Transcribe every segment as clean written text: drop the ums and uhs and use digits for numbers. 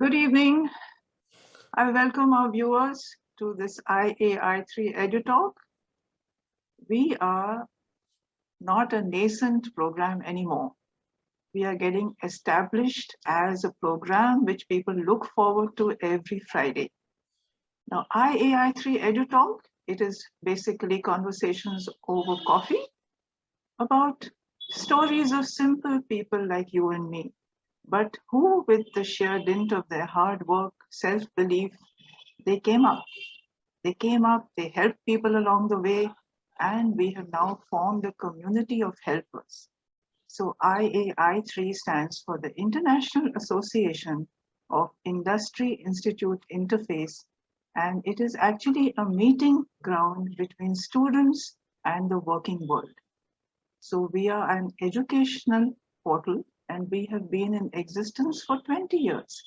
Good evening. I welcome our viewers to this IAI3 EduTalk. We are not a nascent program anymore. We are getting established as a program which people look forward to every Friday. Now, IAI3 EduTalk, it is basically conversations over coffee about stories of simple people like you and me, but who, with the sheer dint of their hard work, self-belief, they came up. They helped people along the way, and we have now formed a community of helpers. So IAI3 stands for the International Association of Industry Institute Interface, and it is actually a meeting ground between students and the working world. So we are an educational portal, and we have been in existence for 20 years,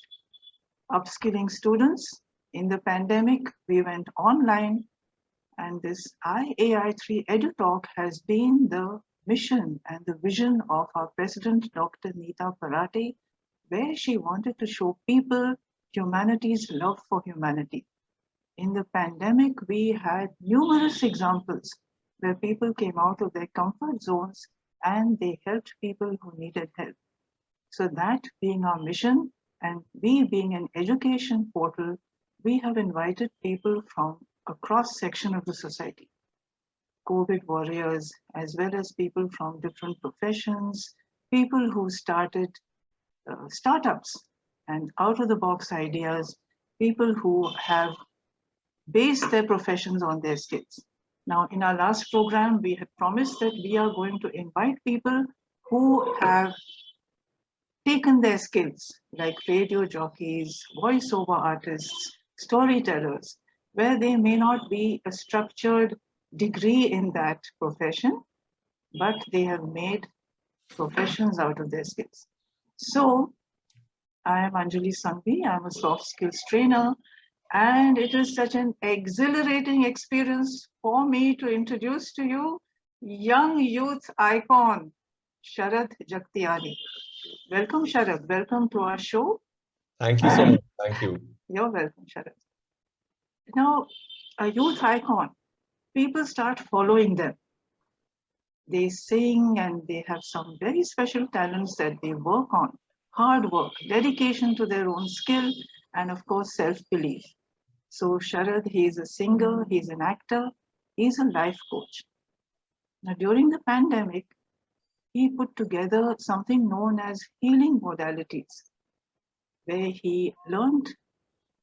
upskilling students. In the pandemic, we went online, and this IAI3 EduTalk has been the mission and the vision of our president, Dr. Neeta Parate, where she wanted to show people humanity's love for humanity. In the pandemic, we had numerous examples where people came out of their comfort zones and they helped people who needed help. So that being our mission, and we being an education portal, we have invited people from a cross-section of the society, COVID warriors, as well as people from different professions, people who started startups and out-of-the-box ideas, people who have based their professions on their skills. Now, in our last program, we had promised that we are going to invite people who have taken their skills, like radio jockeys, voiceover artists, storytellers, where they may not be a structured degree in that profession, but they have made professions out of their skills. So I am Anjali. I'm a soft skills trainer, and it is such an exhilarating experience for me to introduce to you young youth icon, Sharad Jangiani. Welcome, Sharad. Welcome to our show. Thank you so much. Thank you. You're welcome, Sharad. Now, a youth icon, people start following them. They sing and they have some very special talents that they work on. Hard work, dedication to their own skill, and of course, self-belief. So Sharad, he's a singer, he's an actor, he's a life coach. Now, during the pandemic, he put together something known as healing modalities, where he learned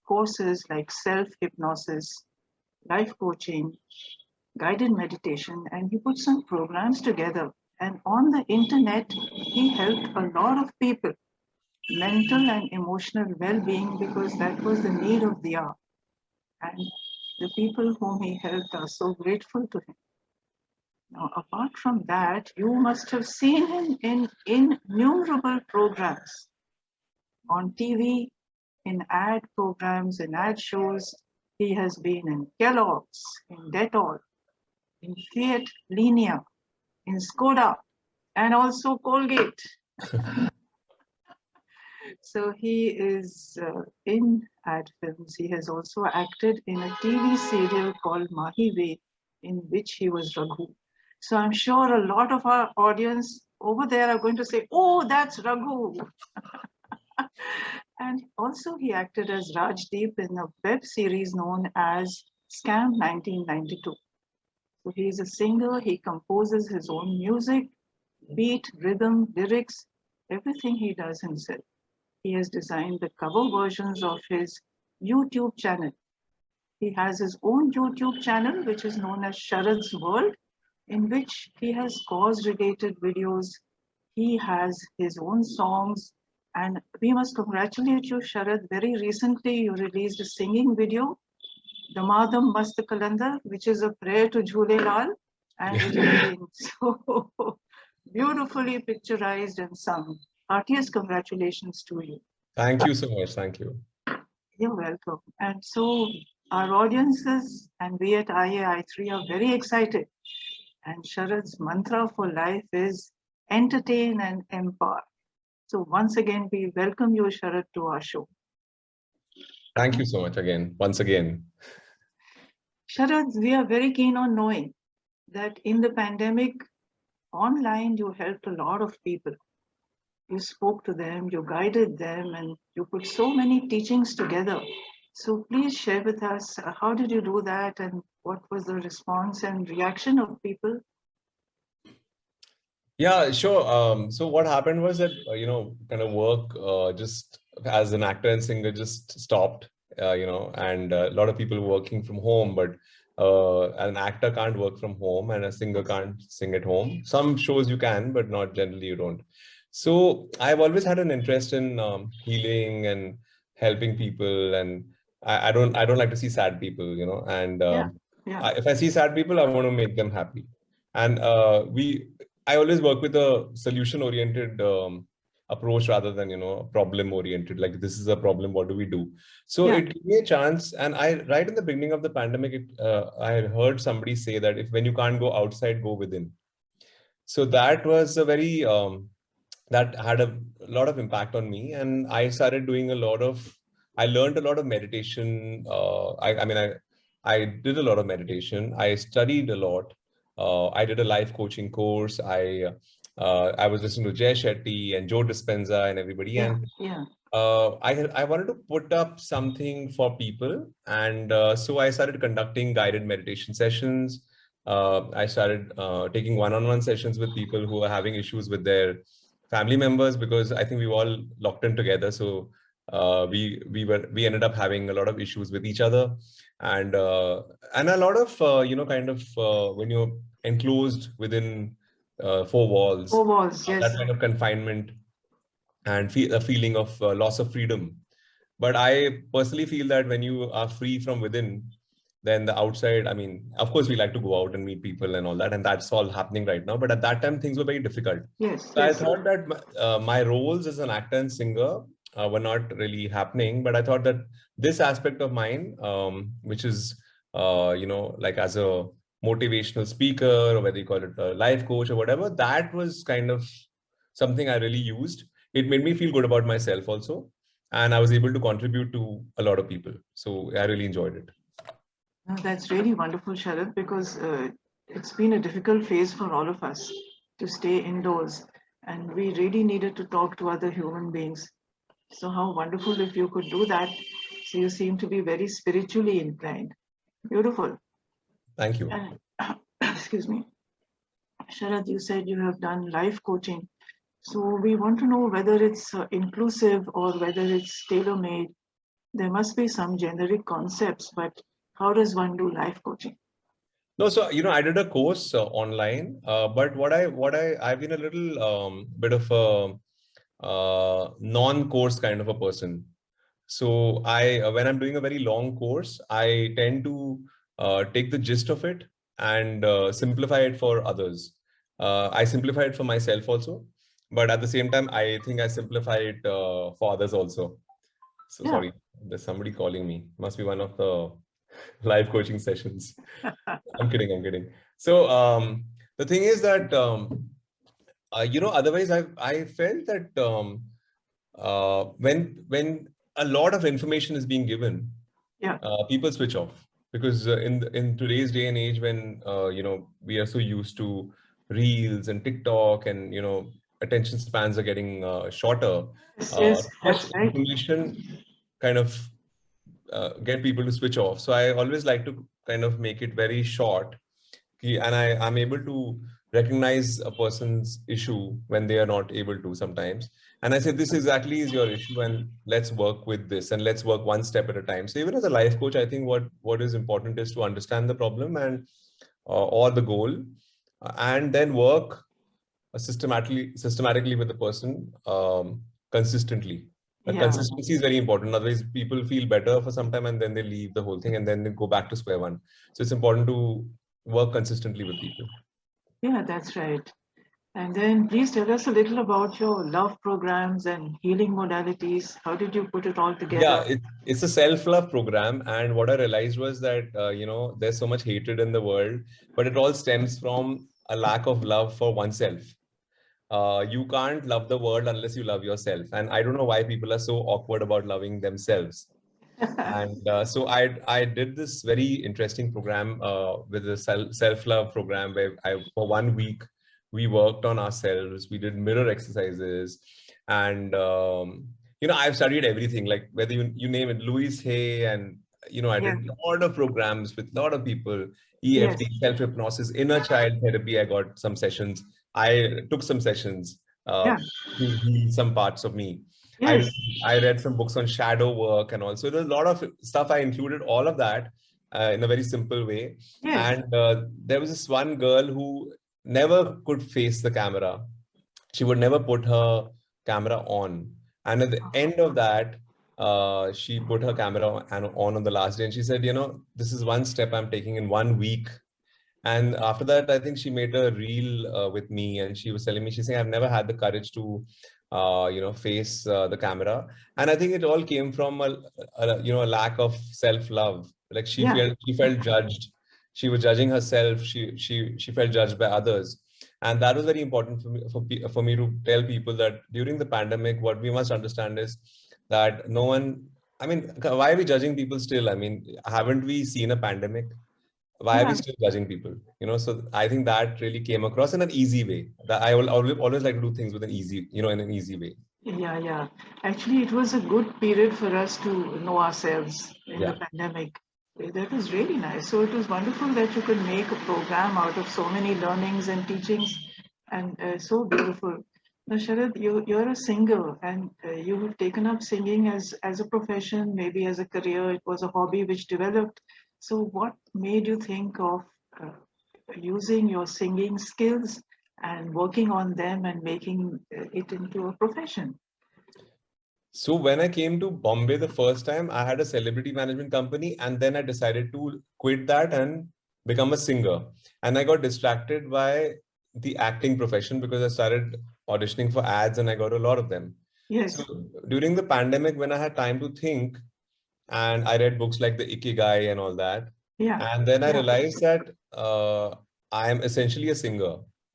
courses like self-hypnosis, life coaching, guided meditation, and he put some programs together. And on the internet, he helped a lot of people, mental and emotional well-being, because that was the need of the hour. And the people whom he helped are so grateful to him. Now, apart from that, you must have seen him in innumerable programs on TV, in ad programs, in ad shows. He has been in Kellogg's, in Dettol, in Fiat Linea, in Skoda, and also Colgate. So he is in ad films. He has also acted in a TV serial called Mahi, in which he was Raghu. So I'm sure a lot of our audience over there are going to say, oh, that's Raghu. And also he acted as Rajdeep in a web series known as Scam 1992. So he is a singer, he composes his own music, beat, rhythm, lyrics, everything he does himself. He has designed the cover versions of his YouTube channel. He has his own YouTube channel, which is known as Sharad's World, in which he has cause-related videos. He has his own songs. And we must congratulate you, Sharad. Very recently, you released a singing video, Damadam Mast Kalandar, which is a prayer to Jhulelal. And it has been so beautifully picturized and sung. Heartiest congratulations to you. Thank you so much. Thank you. You're welcome. And so our audiences and we at IAI3 are very excited. And Sharad's mantra for life is entertain and empower. So once again, we welcome you, Sharad, to our show. Thank you so much again, once again. Sharad, we are very keen on knowing that in the pandemic, online you helped a lot of people. You spoke to them, you guided them, and you put so many teachings together. So please share with us how did you do that and what was the response and reaction of people? Yeah, sure. So what happened was that, kind of work just as an actor and singer just stopped, and a lot of people were working from home, but an actor can't work from home and a singer can't sing at home. Some shows you can, but not generally you don't. So I've always had an interest in healing and helping people, and I don't like to see sad people, and Yeah, yeah, if I see sad people, I want to make them happy. And I always work with a solution-oriented approach rather than, problem-oriented. Like, this is a problem, what do we do? So yeah, it gave me a chance. And right in the beginning of the pandemic, I heard somebody say that when you can't go outside, go within. So that was a very, that had a lot of impact on me. And I started doing I learned a lot of meditation. I did a lot of meditation. I studied a lot. I did a life coaching course. I was listening to Jay Shetty and Joe Dispenza and everybody. yeah, And yeah, I wanted to put up something for people, and so I started conducting guided meditation sessions. I started taking one-on-one sessions with people who are having issues with their family members, because I think we were all locked in together. So we ended up having a lot of issues with each other, and a lot of when you're enclosed within four walls, four walls, that yes, kind of confinement and a feeling of loss of freedom. But I personally feel that when you are free from within, then the outside, I mean, of course, we like to go out and meet people and all that, and that's all happening right now. But at that time, things were very difficult. yes, So I yes, thought that my roles as an actor and singer were not really happening. But I thought that this aspect of mine, which is, like as a motivational speaker, or whether you call it a life coach or whatever, that was kind of something I really used. It made me feel good about myself also. And I was able to contribute to a lot of people. So I really enjoyed it. no, that's really wonderful, Sharad, because it's been a difficult phase for all of us to stay indoors, and we really needed to talk to other human beings. So, how wonderful if you could do that. So, you seem to be very spiritually inclined. Beautiful. Thank you. And, excuse me, Sharad, you said you have done life coaching. So, we want to know whether it's inclusive or whether it's tailor made. There must be some generic concepts, but how does one do life coaching? No, so I did a course online, but I've been a little bit of a non-course kind of a person. So when I'm doing a very long course, I tend to take the gist of it and simplify it for others. I simplify it for myself also, but at the same time, I think I simplify it for others also. So Yeah. sorry, there's somebody calling me. Must be one of the live coaching sessions. I'm kidding. I'm kidding. So the thing is that otherwise I felt that when a lot of information is being given, Yeah. people switch off, because in today's day and age, when we are so used to reels and TikTok, and attention spans are getting shorter. Yes, yes, Too much that's right. information kind of get people to switch off. So I always like to kind of make it very short, and I'm able to recognize a person's issue when they are not able to sometimes. And I say, this exactly is your issue, and let's work with this, and let's work one step at a time. So even as a life coach, I think what is important is to understand the problem and or the goal, and then work systematically with the person, consistently. But Yeah. consistency is very important. Otherwise, people feel better for some time and then they leave the whole thing and then they go back to square one. So it's important to work consistently with people. Yeah, that's right. And then please tell us a little about your love programs and healing modalities. How did you put it all Yeah, together? it's a self-love program. And what I realized was that, there's so much hatred in the world, but it all stems from a lack of love for oneself. You can't love the world unless you love yourself. And I don't know why people are so awkward about loving themselves. And so I did this very interesting program with a self-love program where for 1 week we worked on ourselves. We did mirror exercises, and I've studied everything, like whether you name it, Louis Hay, and I Yeah. did a lot of programs with a lot of people. Yes. EFT, self-hypnosis, inner child therapy. I got some sessions. I took some sessions Yeah. to heal some parts of me. I Yes. I read some books on shadow work, and also there's a lot of stuff. I included all of that in a very simple way. Yes. And there was this one girl who never could face the camera. She would never put her camera on. And at the end of that, she put her camera on the last day, and she said, this is one step I'm taking in 1 week. And after that, I think she made a reel with me, and she was telling me, she's saying, I've never had the courage to, face the camera. And I think it all came from a lack of self-love. Like Yeah. she felt judged. She was judging herself. She felt judged by others. And that was very important for me to tell people that during the pandemic, what we must understand is that no one, I mean, why are we judging people still? I mean, haven't we seen a pandemic? Why are we Yeah. still judging people? So I think that really came across in an easy way. That I will always like to do things with an easy, in an easy way. Yeah, yeah. Actually, it was a good period for us to know ourselves in the Yeah. pandemic. That was really nice. So it was wonderful that you could make a program out of so many learnings and teachings, and so beautiful. Now, Sharad, you're a singer, and you've taken up singing as a profession, maybe as a career. It was a hobby which developed. So, what made you think of uh, using your singing skills and working on them and making it into a profession? So when I came to Bombay the first time, I had a celebrity management company, and then I decided to quit that and become a singer. And I got distracted by the acting profession because I started auditioning for ads, and I got a lot of them. So Yes. during the pandemic, when I had time to think, and I read books like the Ikigai and all that, Yeah. and then I Yeah. realized that I am essentially a singer,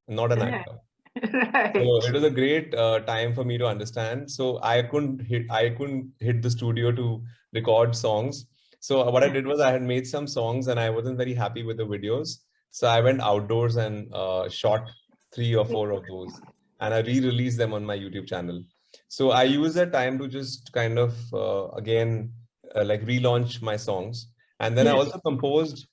not an Yeah. actor. So Right. it was a great time for me to understand. So I couldn't hit the studio to record songs. So what I Yeah. did was I had made some songs, and I wasn't very happy with the videos. So I went outdoors and shot 3 or 4 of those, and I re-released them on my YouTube channel. So I use that time to just kind of again like relaunch my songs. And then I Yes. also composed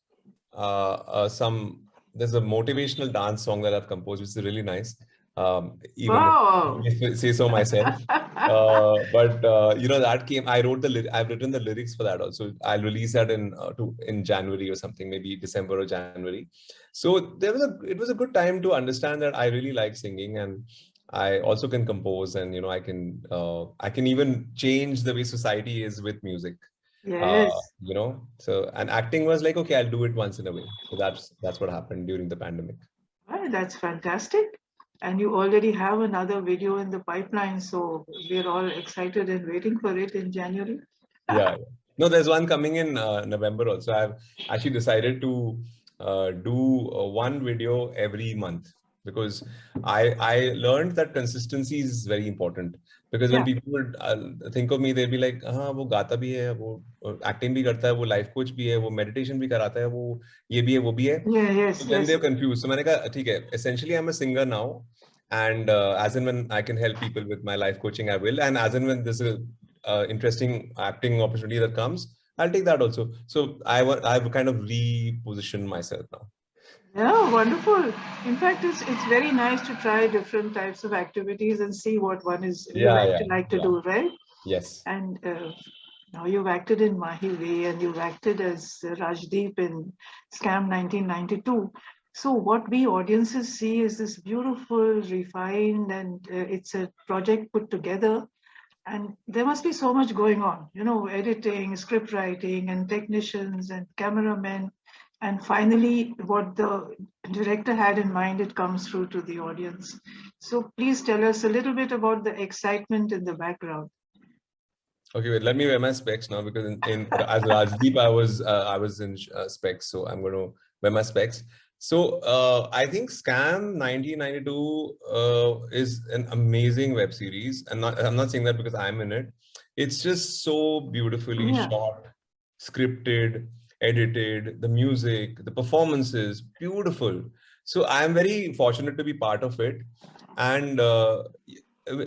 some. There's a motivational dance song that I've composed, which is really nice. Even Wow. if I say so myself. But that came. I've written the lyrics for that also. I'll release that in January or something, maybe December or January. So it was a good time to understand that I really like singing, and I also can compose, and I can even change the way society is with music. Yes. So, and acting was like, okay, I'll do it once in a way. So that's what happened during the pandemic. Well, that's fantastic. And you already have another video in the pipeline, so we're all excited and waiting for it in January. Yeah. No, there's one coming in November also. I've actually decided to do one video every month, because I learned that consistency is very important. Because when Yeah. people would think of me, they'll be like, हाँ वो गाता भी है, वो acting भी करता है, वो life coach भी है, वो meditation भी कराता है, वो ये भी है, वो भी है. Yeah. Yes. So then Yes. they're confused. So मैंने कहा ठीक है, essentially I'm a singer now, and as and when I can help people with my life coaching, I will. And as and when there's a interesting acting opportunity that comes, I'll take that also. So I've kind of repositioned myself now. Yeah, wonderful. In fact, it's very nice to try different types of activities and see what one is you Yeah, yeah, like to yeah. do, right? Yes. And now you've acted in Mahi Way and you've acted as Rajdeep in Scam 1992. So what we audiences see is this beautiful, refined, and it's a project put together. And there must be so much going on, editing, script writing, and technicians and cameramen. And finally, what the director had in mind, it comes through to the audience. So please tell us a little bit about the excitement in the background. Okay, wait. Let me wear my specs now, because in as Rajdeep, I was in specs, so I'm going to wear my specs. So I think Scam 1992 is an amazing web series, and I'm not saying that because I'm in it. It's just so beautifully shot, scripted, edited, the music, the performances, beautiful. So I'm very fortunate to be part of it, and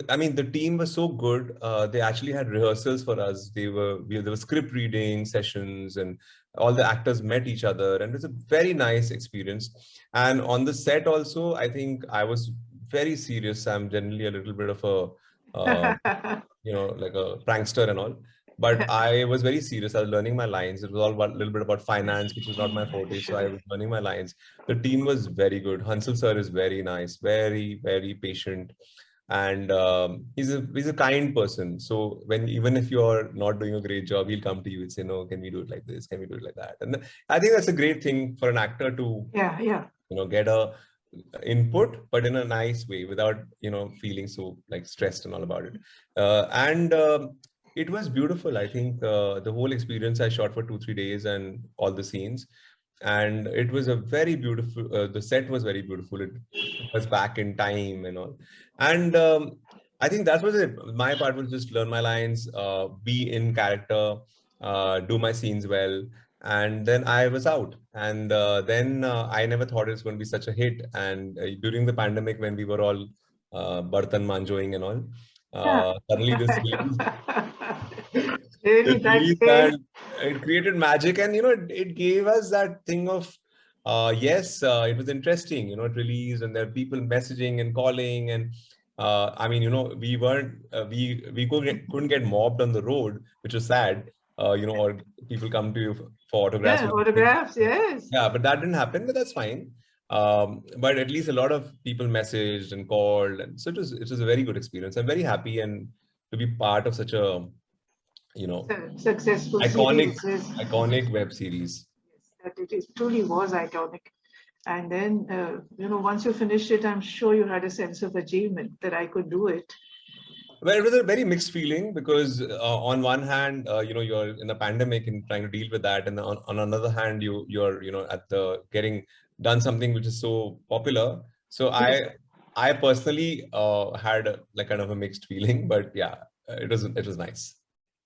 I mean the team was so good. They actually had rehearsals for us. There were script reading sessions, and all the actors met each other, and it was a very nice experience. And on the set also, I think I was very serious. I'm generally a little bit of a like a prankster and all, but I was very serious. I was learning my lines. It was all about, a little bit about finance, which is not my forte, so I was learning my lines. The team was very good. Hansel sir is very nice, very, very patient, and he's a kind person. So even if you're not doing a great job, he'll come to you and say, no, can we do it like this, can we do it like that? And I think that's a great thing for an actor to get a input, but in a nice way, without feeling so like stressed and all about it. And it was beautiful. I think the whole experience I shot for 2-3 days, and all the scenes, and it was a very beautiful, the set was very beautiful. It was back in time and all. And I think that was it. My part was just learn my lines, be in character, do my scenes well, and then I was out. And then I never thought it was going to be such a hit. And during the pandemic, when we were all bartan manjoing and all, suddenly this release, Really, this that's release, great. and it created magic. And it gave us that thing of yes, it was interesting. It released, and there are people messaging and calling, and I mean, we weren't we couldn't get mobbed on the road, which was sad. Or people come to you for autographs. Yeah, autographs, yes. Yeah, but that didn't happen, but that's fine. But at least a lot of people messaged and called, and so it was a very good experience. I'm very happy and to be part of such a Successful iconic series. Yes. iconic web series. Yes, that truly was iconic. And then, once you finished it, I'm sure you had a sense of achievement that I could do it. Well, it was a very mixed feeling because on one hand, you're in a pandemic and trying to deal with that, and on another hand, you're at the getting done something which is so popular. So Yes. I personally had like kind of a mixed feeling, but yeah, it was nice.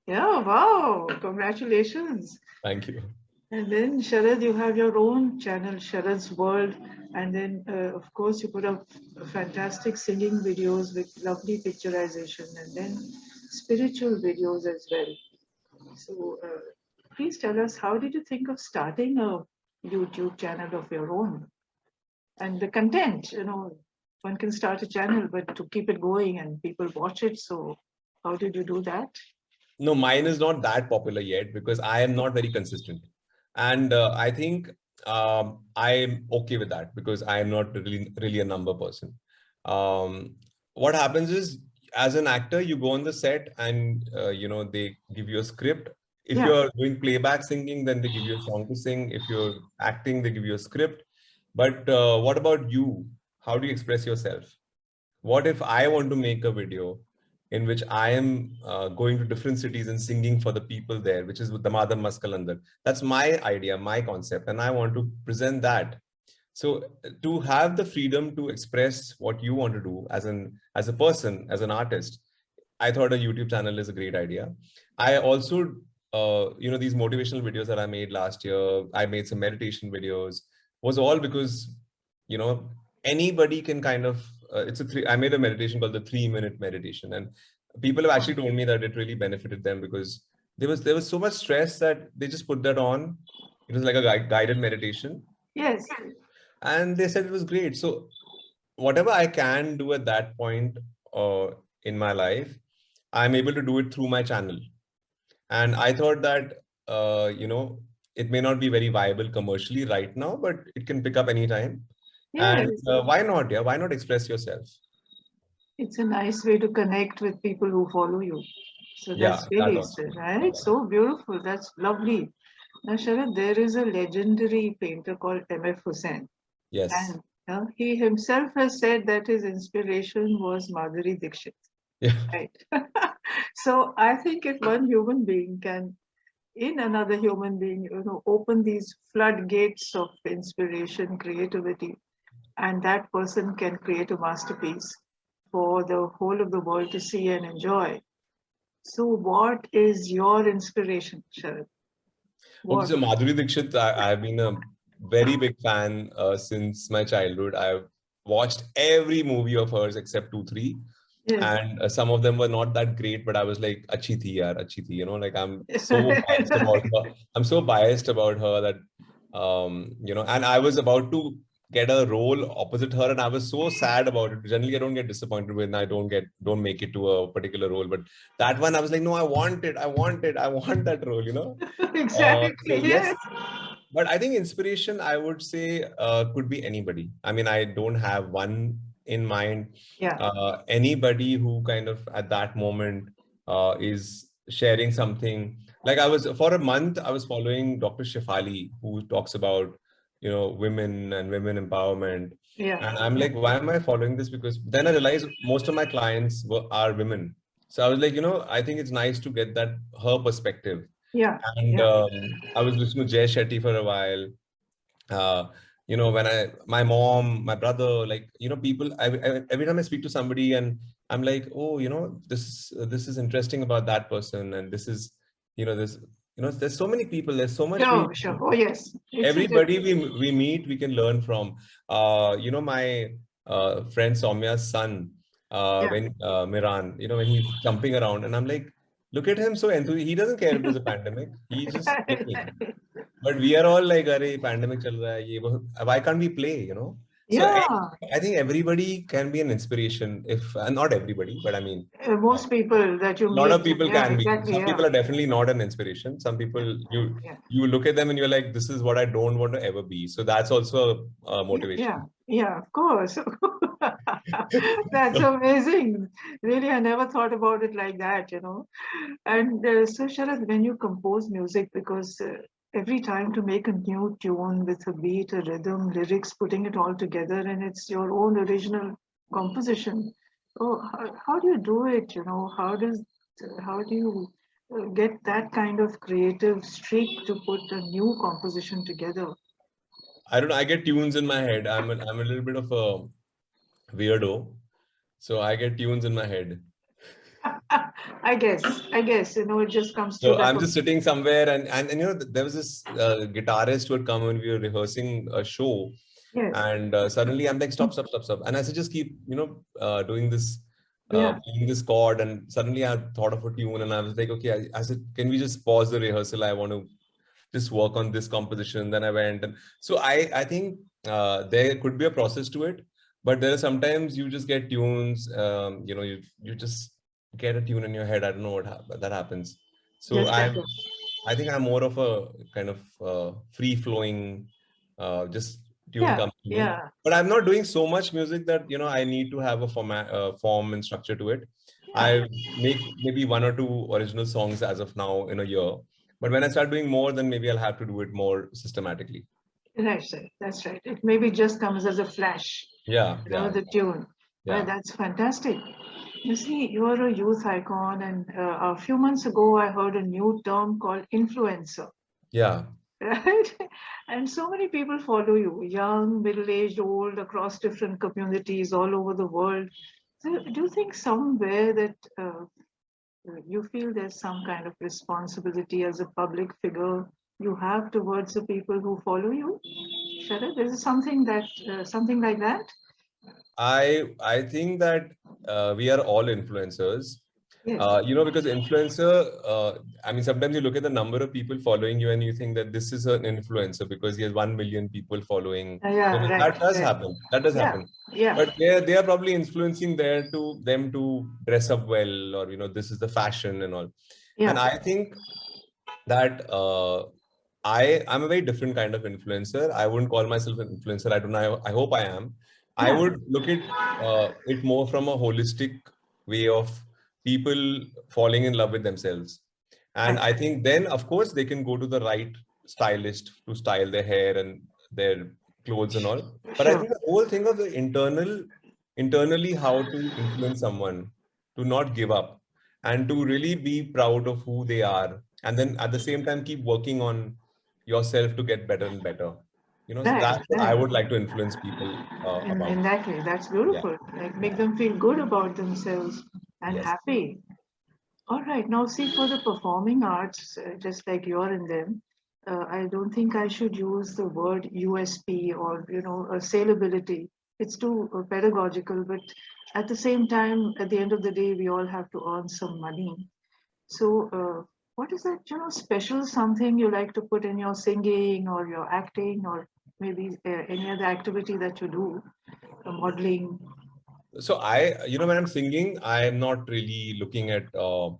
Yeah, wow. Congratulations. Thank you. And then, Sharad, you have your own channel, Sharad's World. And then, of course, you put up fantastic singing videos with lovely picturization, and then spiritual videos as well. So, please tell us, how did you think of starting a YouTube channel of your own? And the content, one can start a channel, but to keep it going and people watch it. So, how did you do that? No, mine is not that popular yet because I am not very consistent. And I think I'm okay with that because I am not really a number person. What happens is, as an actor, you go on the set and they give you a script. If Yeah. you're doing playback singing, then they give you a song to sing. If you're acting, they give you a script. But what about you? How do you express yourself? What if I want to make a video in which I am going to different cities and singing for the people there, which is with the Madam Maskalandar? That's my idea, my concept, and I want to present that. So to have the freedom to express what you want to do as a person, as an artist, I thought a YouTube channel is a great idea. I also, these motivational videos that I made last year, I made some meditation videos, was all because, anybody can kind of, I made a meditation called the 3-minute meditation. And people have actually told me that it really benefited them because there was so much stress that they just put that on. It was like a guided meditation. Yes. And they said it was great. So whatever I can do at that point in my life, I'm able to do it through my channel. And I thought that, it may not be very viable commercially right now, but it can pick up anytime. And Yes. why not? Yeah, why not express yourself? It's a nice way to connect with people who follow you. So Yeah, that's that really, also. right? So beautiful. That's lovely. Now, Sharad, there is a legendary painter called M.F. Hussain. Yes. And he himself has said that his inspiration was Madhuri Dixit. Yeah. Right. So I think if one human being can in another human being, open these floodgates of inspiration, creativity, and that person can create a masterpiece for the whole of the world to see and enjoy. So, what is your inspiration, Sharad? Okay, What? so Madhuri Dixit, I've been a very big fan since my childhood. I've watched every movie of hers except two, three. Yes. And some of them were not that great, but I was like, "Achhi thi yaar, achhi thi." Like I'm so biased about her. I'm so biased about her that, and I was about to get a role opposite her, and I was so sad about it. Generally, I don't get disappointed when I don't make it to a particular role, but that one I was like, "No, I want it, I want it, I want that role." So Exactly. yes, Yes. but I think inspiration, I would say, could be anybody. I mean, I don't have one in mind. Yeah. Anybody who kind of at that moment is sharing something. Like for a month, I was following Dr. Shefali, who talks about, women and women empowerment. Yeah. And I'm Yeah. like, why am I following this? Because then I realized most of my clients are women. So I was like, I think it's nice to get her perspective. Yeah. And Yeah. I was listening to Jay Shetty for a while. Uh, when my mom, my brother, like, people, every time I speak to somebody and I'm like, oh, this is interesting about that person. And this is, this, there's so many people, there's so much Sure. Sure. Oh, yes. It's a everybody we meet, we can learn from. My friend Soumya's son, yeah. when Miran, when he's jumping around, and I'm like, look at him, so enthusiastic. He doesn't care if there's a pandemic. He's just playing. But we are all like, "Arey, pandemic chal raha hai, ye why can't we play?" So Yeah. I think everybody can be an inspiration. If not everybody, but I mean, uh, Most people that you a lot of meet. people Yeah. can be. Exactly. Some Yeah. people are definitely not an inspiration. Some Yeah. people Yeah. Yeah. you look at them and you're like, this is what I don't want to ever be. So that's also a Yeah. Yeah. motivation. Yeah. Of course. That's amazing. Really, I never thought about it like that. And so, Sharad, when you compose music, because every time to make a new tune with a beat, a rhythm, lyrics, putting it all together, and it's your own original composition. Oh, how do you do it? How do you get that kind of creative streak to put a new composition together? I don't know. I get tunes in my head. I'm a little bit of a weirdo. So I get tunes in my head. I guess, it just comes through So like I'm just sitting somewhere and there was this guitarist who had come when we were rehearsing a show. yes, And suddenly I'm like, stop, stop, stop, stop. And I said, just keep, doing this, yeah, playing this chord. And suddenly I thought of a tune and I was like, okay, I said, can we just pause the rehearsal? I want to just work on this composition. Then I went. And so I think there could be a process to it, but there are sometimes you just get tunes, you just get a tune in your head. I don't know that happens. So yes, that is. I think I'm more of a kind of free flowing, just tune Yeah, comes to me. yeah, But I'm not doing so much music that I need to have a form and structure to it. yeah. I make maybe one or two original songs as of now in a year. But when I start doing more, then maybe I'll have to do it more systematically. That's right. That's right. It maybe just comes as a flash, Yeah, yeah, the tune. Well, yeah, that's fantastic. You see, you are a youth icon, and a few months ago, I heard a new term called influencer, yeah. right? And so many people follow you, young, middle-aged, old, across different communities all over the world. So, do you think somewhere that you feel there's some kind of responsibility as a public figure you have towards the people who follow you? Sharad, is it something like that? I think that we are all influencers. Yes. Because influencer, I mean, sometimes you look at the number of people following you and you think that this is an influencer because he has 1 million people following. Yeah, right, That does right. happen. That does Yeah, happen. yeah, But they are probably influencing them to dress up well, or this is the fashion and all. And yeah, I think that I'm a very different kind of influencer. I wouldn't call myself an influencer. I don't know. I hope I am. I yeah. would look at it more from a holistic way of people falling in love with themselves. And Right. I think then, of course, they can go to the right stylist to style their hair and their clothes and all. But I Sure. think the whole thing of the internally how to influence someone to not give up and to really be proud of who they are and then at the same time keep working on yourself to get better and better. So Right, that's what I right. would like to influence people about. In that way, that's Yeah, beautiful. Like make yeah, them feel good about themselves and yes. happy. All right. Now, see, for the performing arts, just like you're in them, I don't think I should use the word USP or, saleability. It's too pedagogical, but at the same time, at the end of the day, we all have to earn some money. So, what is that, special something you like to put in your singing or your acting or maybe any other activity that you do, modeling? So when I'm singing, I'm not really looking at how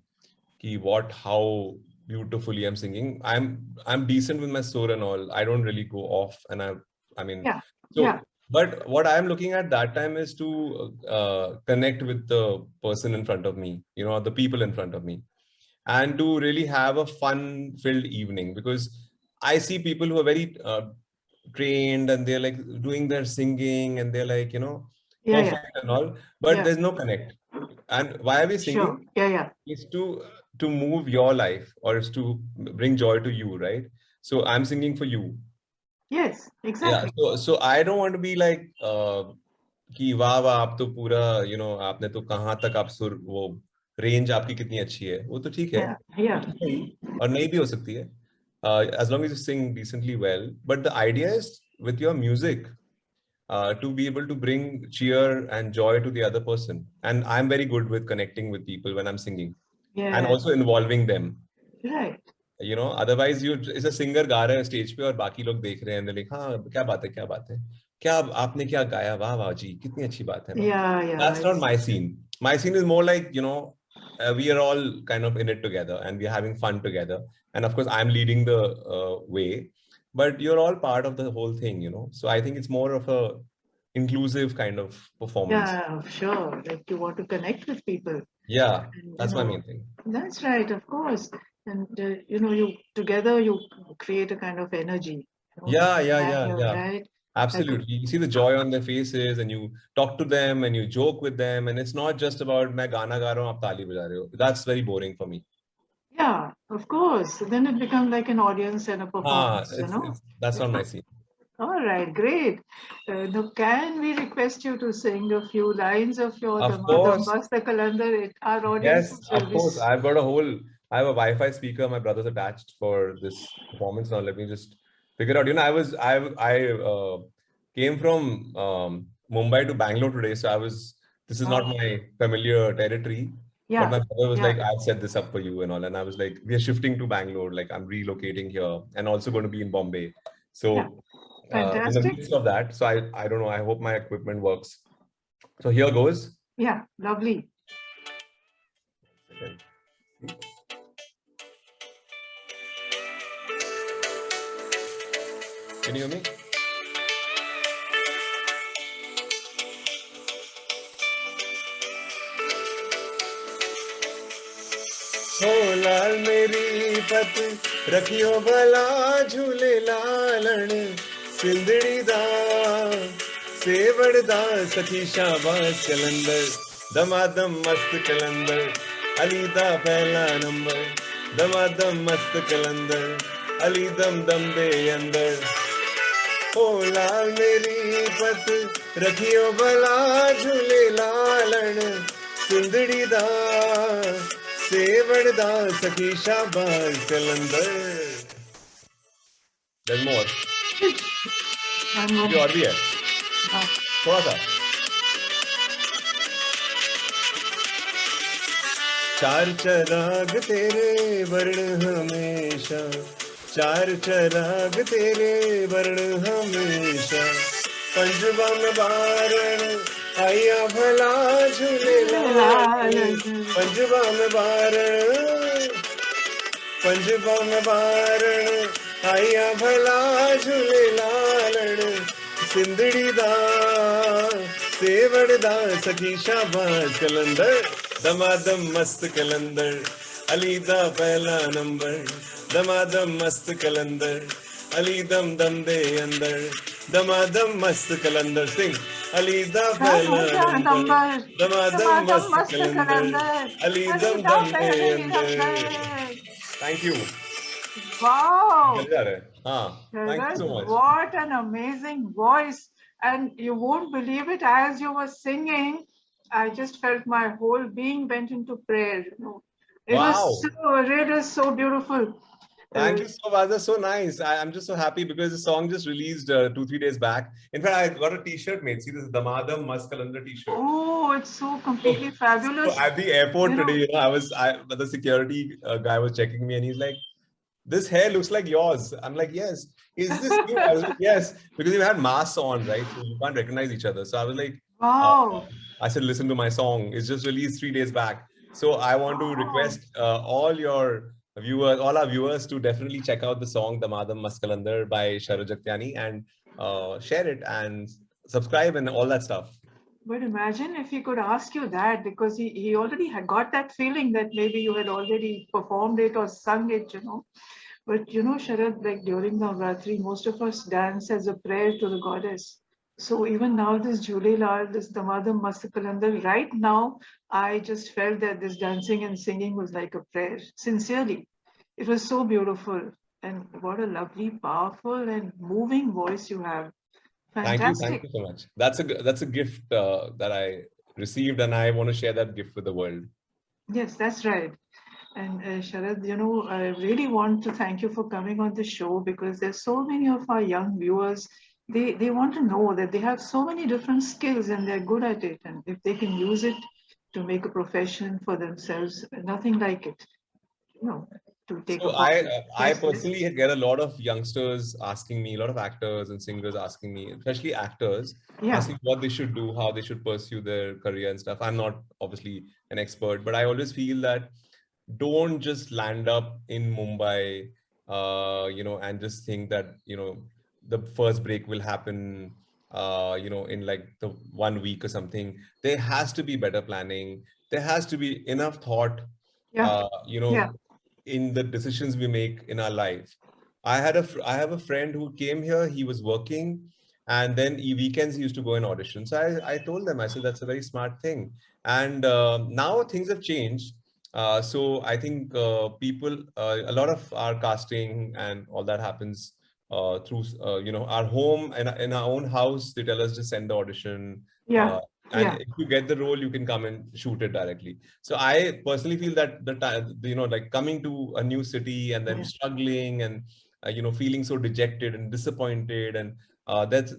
beautifully I'm singing. I'm decent with my sur and all. I don't really go off, and I mean, Yeah, yeah, so. But what I'm looking at that time is to connect with the person in front of me, the people in front of me, and to really have a fun-filled evening, because I see people who are very trained and they're like doing their singing and they're like, yeah, yeah, perfect and all, but yeah. there's no connect. And why are we Sure. singing? Yeah, yeah. Is to move your life, or is to bring joy to you, right? So I'm singing for you. Yes, Yeah. exactly. So I don't want to be like कि वाह वाह आप तो पूरा आपने तो कहाँ तक आप सुर वो रेंज आपकी कितनी अच्छी है, वो तो ठीक है, Yeah, वो yeah, तो है ही, और नहीं भी हो सकती है, as long as you sing decently well. But the idea is with your music to be able to bring cheer and joy to the other person. And I'm very good with connecting with people when I'm singing and yeah. also involving them. Right. Otherwise you is a singer गा रहा है stage पे और बाकी लोग देख रहे हैं, they're like, हाँ क्या बात है, क्या बात है, क्या आपने क्या गाया, वाह वाह जी कितनी अच्छी बात है ना. Yeah, yeah. That's not my scene. My scene is more like, we are all kind of in it together and we're having fun together, and of course I'm leading the way, but you're all part of the whole thing. So I think it's more of a inclusive kind of performance. Yeah, sure. Like you want to connect with people. Yeah, And, that's my main thing. that's right, of course. And, you together you create a kind of energy. Yeah, yeah, yeah, You're yeah. right. Like, Absolutely. You see the joy on their faces and you talk to them and you joke with them. And it's not just about मैं गाना गा रहा हूँ, आप ताली बजा रहे हो. That's very boring for me. yeah, of course. Then it becomes like an audience and a performance, That's not my scene. All right, great. Now, can we request you to sing a few lines of your Of Damadam course. Basta Kalandar? Our Yes, audiences will of be. course. I have a Wi-Fi speaker my brother's attached for this performance. Now let me just figure out. I came from Mumbai to Bangalore today, so this is not Oh, my familiar territory. But yeah, my brother was yeah, like, I've set this up for you and all. And I was like, we are shifting to Bangalore. Like I'm relocating here and also going to be in Bombay. yeah. So in the Fantastic. midst of that, so I don't know. I hope my equipment works. So here goes. Yeah, lovely. Can you hear me? हो लाल मेरी पत रखियो भला झूले लालण सिंधड़ी दा सेवड़ दा सखी शाबाश कलंदर दमादम मस्त कलंदर अली दा पहला नंबर दमादम मस्त कलंदर अली दम दम दे अंदर हो लाल मेरी पत रखियो भला झूले लालण सिंधड़ी दा सेवड़ दा सखी शाबाश कलंदर. There's more. One more. अभी और भी है थोड़ा सा. चार चराग तेरे वर्ण हमेशा, चार चराग तेरे वर्ण हमेशा, पंजवा में बारण आया भला झूले लाल, पंजवा में बारण, पंजवा में बारण आया भला झूले लालण सिंधड़ी दा सेवड़ दा सखी शाबाश कलंदर दमादम मस्त कलंदर अली दा पहला नंबर दमादम मस्त कलंदर अली दम दम दे अंदर दमादम मस्त कलंदर सिंह अली दा पहला नंबर दमादम मस्त कलंदर अली दम दम दे अंदर. Thank you. Wow. Thank you so much. What an amazing voice. And you won't believe it, as you were singing, I just felt my whole being went into prayer. It Wow. was so beautiful. Thank you so much. That's so nice. I'm just so happy because the song just released 2-3 days back. In fact, I got a t-shirt made. See, this is the Damadam Maskalandra t-shirt. Oh, it's so completely fabulous. So at the airport today, the security guy was checking me and he's like, this hair looks like yours. I'm like, yes. Is this you? I was like, yes, because you had masks on, right? So you can't recognize each other. So I was like, Wow. I said, listen to my song. It's just released 3 days back. So I want to request all our viewers to definitely check out the song Damadam Maskalandar by Sharad Jangiani and share it and subscribe and all that stuff. But imagine if he could ask you that, because he already had got that feeling that maybe you had already performed it or sung it. But Sharad, like during Navratri, most of us dance as a prayer to the goddess. So even now, this Julelal, this Damadam Mastakalandar, right now, I just felt that this dancing and singing was like a prayer, sincerely. It was so beautiful. And what a lovely, powerful and moving voice you have. Thank you Fantastic. so much. That's a gift that I received, and I want to share that gift with the world. Yes, that's right. And Sharad, I really want to thank you for coming on the show, because there's so many of our young viewers, they want to know that they have so many different skills and they're good at it. And if they can use it to make a profession for themselves, nothing like it, to take So a hobby. I Yes, yes. personally get a lot of youngsters asking me, a lot of actors and singers asking me, especially actors, Yeah, asking what they should do, how they should pursue their career and stuff. I'm not obviously an expert, but I always feel that don't just land up in Mumbai, and just think that, the first break will happen, in like the 1 week or something. There has to be better planning. There has to be enough thought, yeah, uh, you know, yeah, in the decisions we make in our life. I have a friend who came here. He was working, and then weekends he used to go and audition. So I told them, I said that's a very smart thing. And now things have changed. So I think a lot of our casting and all that happens through our home and in our own house. They tell us to send the audition. yeah, Uh, and yeah, if you get the role, you can come and shoot it directly. So I personally feel that the time, like coming to a new city and then yeah. struggling and feeling so dejected and disappointed, and that's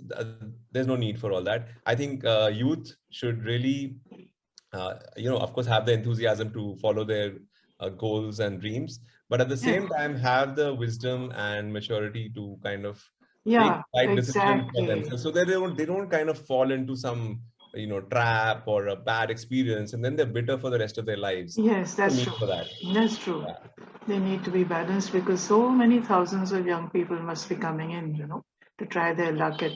there's no need for all that. I think youth should really, of course, have the enthusiasm to follow their goals and dreams, but at the Yeah. same time have the wisdom and maturity to kind of take Yeah, right decisions for exactly. themselves, so that they don't kind of fall into some trap or a bad experience, and then they're bitter for the rest of their lives. Yes, No that's need true. for that. That's true. Yeah. They need to be balanced, because so many thousands of young people must be coming in, to try their luck at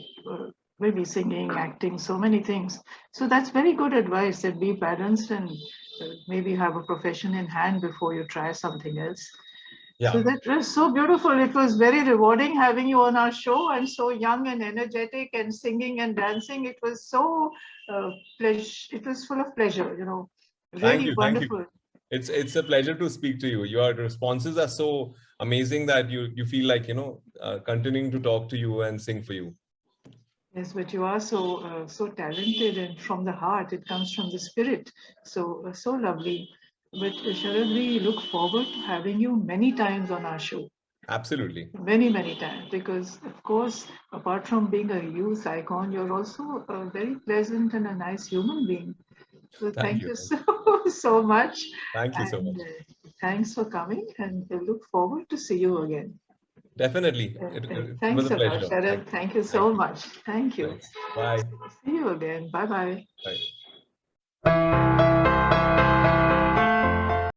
maybe singing, acting, so many things. So that's very good advice, that be balanced and maybe have a profession in hand before you try something else. So Yeah. that was so beautiful. It was very rewarding having you on our show, and so young and energetic and singing and dancing. It was so it was full of pleasure, Thank really you. Thank you. wonderful. It's a pleasure to speak to you. Your responses are so amazing that you feel like continuing to talk to you and sing for you. Yes, but you are so talented, and from the heart. It comes from the spirit. So lovely. But Sharad, we look forward to having you many times on our show. Absolutely. Many, many times. Because, of course, apart from being a youth icon, you're also a very pleasant and a nice human being. So Thank thank you. you so much. Thank you so And much. thanks for coming. And I look forward to see you again. Definitely. It was Thanks a a lot, pleasure. Sharad. Thank you Thank so you. much. Thank you. Thanks. Bye. See you again. Bye bye. Bye.